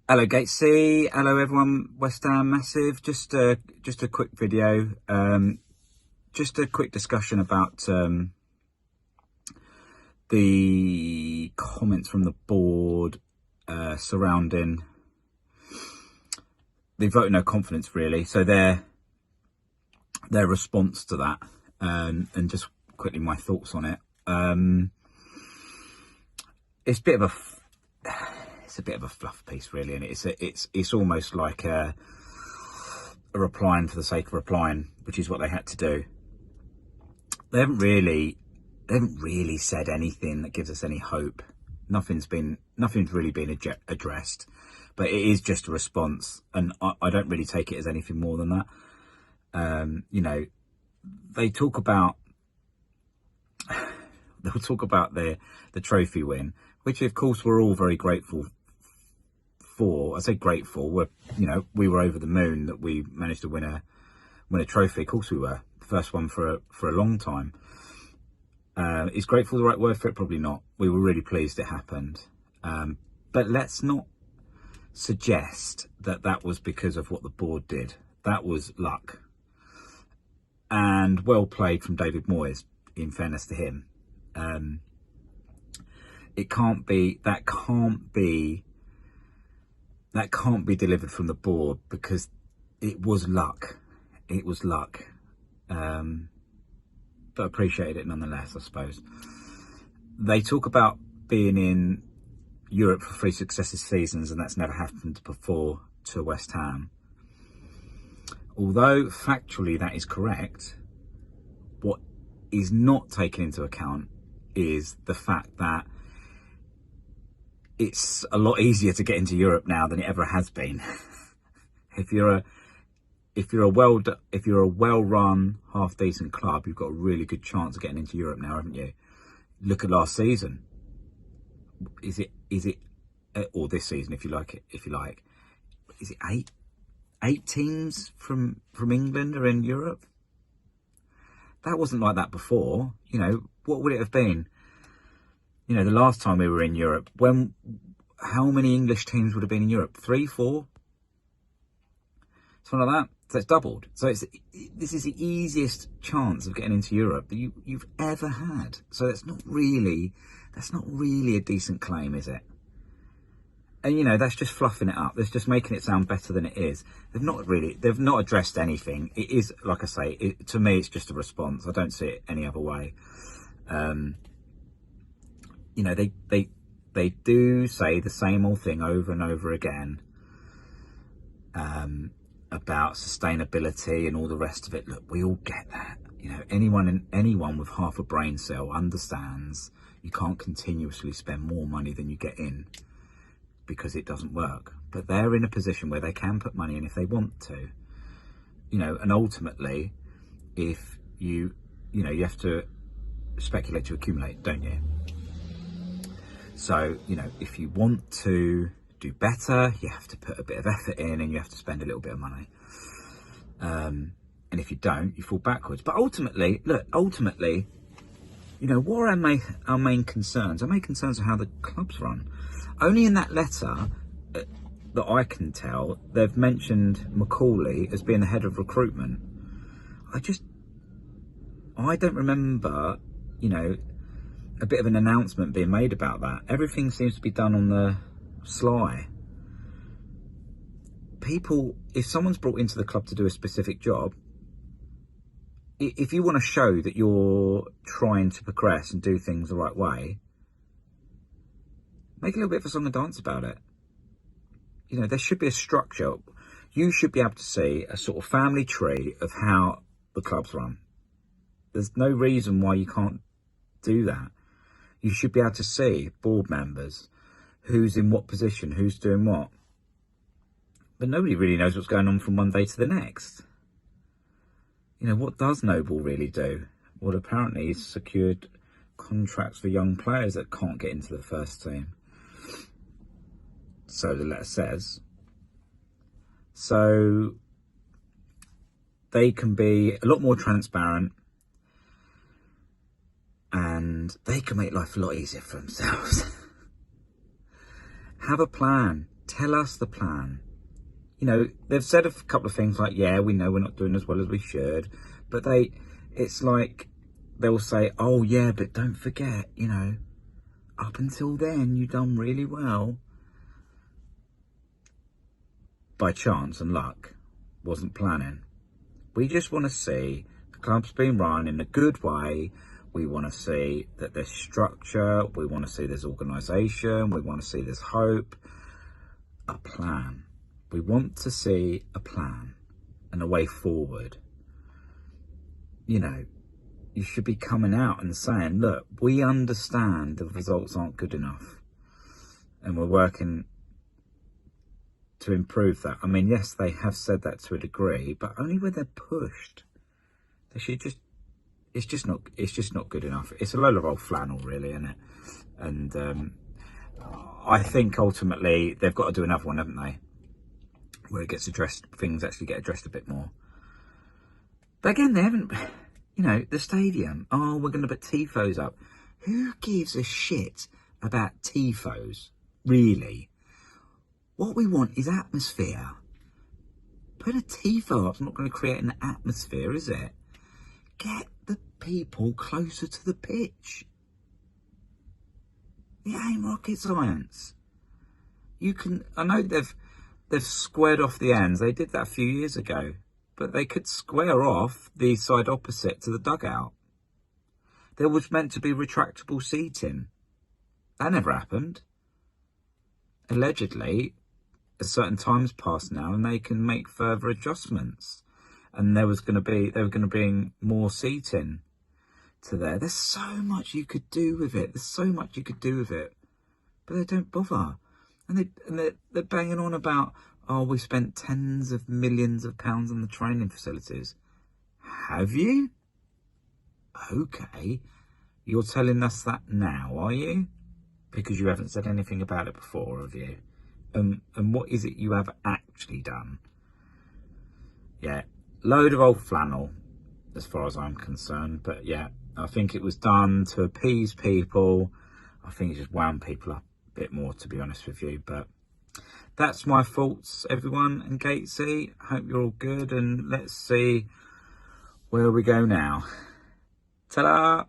Hello Gatesy, hello everyone, West Ham Massive. Just a quick video, just a quick discussion about the comments from the board surrounding the vote of no confidence, really. So their response to that, and just quickly my thoughts on it. It's a bit of a fluff piece, really, and it's almost like a replying for the sake of replying, which is what they had to do. They haven't really said anything that gives us any hope. Nothing's really been addressed, but it is just a response, and I don't really take it as anything more than that. You know, they'll talk about the trophy win, which of course we're all very grateful for. I say grateful. We were over the moon that we managed to win a trophy. Of course we were. The first one for a long time. Is grateful the right word for it? Probably not. We were really pleased it happened. But let's not suggest that was because of what the board did. That was luck. And well played from David Moyes, in fairness to him. That can't be delivered from the board, because it was luck. It was luck. But appreciated it nonetheless, I suppose. They talk about being in Europe for 3 successive seasons, and that's never happened before to West Ham. Although factually that is correct, what is not taken into account is the fact that it's a lot easier to get into Europe now than it ever has been. If you're a well-run, half-decent club, you've got a really good chance of getting into Europe now, haven't you? Look at last season. Is it, or this season, if you like? Is it eight teams from England are in Europe? That wasn't like that before. You know, what would it have been? You know, the last time we were in Europe, how many English teams would have been in Europe? 3, 4? Something like that. So it's doubled. So this is the easiest chance of getting into Europe that you've ever had. So that's not really a decent claim, is it? And you know, that's just fluffing it up. That's just making it sound better than it is. They've not addressed anything. It is, like I say, to me, it's just a response. I don't see it any other way. You know, they do say the same old thing over and over again about sustainability and all the rest of it. Look, we all get that. You know, anyone with half a brain cell understands you can't continuously spend more money than you get in, because it doesn't work. But they're in a position where they can put money in if they want to. You know, and ultimately, if you have to speculate to accumulate, don't you? So, you know, if you want to do better, you have to put a bit of effort in, and you have to spend a little bit of money. And if you don't, you fall backwards. But ultimately, you know, what are our main concerns? Our main concerns are how the club's run. Only in that letter that I can tell, they've mentioned Macaulay as being the head of recruitment. I don't remember, you know, a bit of an announcement being made about that. Everything seems to be done on the sly. If someone's brought into the club to do a specific job, if you want to show that you're trying to progress and do things the right way, make a little bit of a song and dance about it. You know, there should be a structure. You should be able to see a sort of family tree of how the club's run. There's no reason why you can't do that. You should be able to see board members, who's in what position, who's doing what. But nobody really knows what's going on from one day to the next. You know, what does Noble really do? Well, apparently he's secured contracts for young players that can't get into the first team. So the letter says. So they can be a lot more transparent, they can make life a lot easier for themselves. Have a plan. Tell us the plan. You know, they've said a couple of things like, yeah, we know we're not doing as well as we should, but it's like they'll say, oh yeah, but don't forget, you know, up until then you've done really well. By chance and luck, wasn't planning. We just want to see the club's been run in a good way. We want to see that there's structure. We want to see there's organisation. We want to see there's hope. A plan. We want to see a plan and a way forward. You know, you should be coming out and saying, look, we understand the results aren't good enough and we're working to improve that. I mean, yes, they have said that to a degree, but only when they're pushed. They should just, it's just not good enough. It's a load of old flannel, really, isn't it? And I think ultimately they've got to do another one, haven't they? Where it gets addressed, things actually get addressed a bit more. But again, they haven't, you know, the stadium. Oh, we're going to put TIFOs up. Who gives a shit about TIFOs, really? What we want is atmosphere. Put a TIFO up. It's not going to create an atmosphere, is it? Get the people closer to the pitch. It ain't rocket science. You can, I know they've squared off the ends. They did that a few years ago. But they could square off the side opposite to the dugout. There was meant to be retractable seating. That never happened. Allegedly, a certain time's passed now and they can make further adjustments. And they were going to bring more seating to there. There's so much you could do with it. But they don't bother. And they're banging on about, oh, we spent tens of millions of pounds on the training facilities. Have you? Okay. You're telling us that now, are you? Because you haven't said anything about it before, have you? And what is it you have actually done? Yeah, load of old flannel, as far as I'm concerned. But yeah, I think it was done to appease people. I think it just wound people up a bit more, to be honest with you. But that's my thoughts, everyone, and Gatesy. Hope you're all good, and let's see where we go now. Ta-da!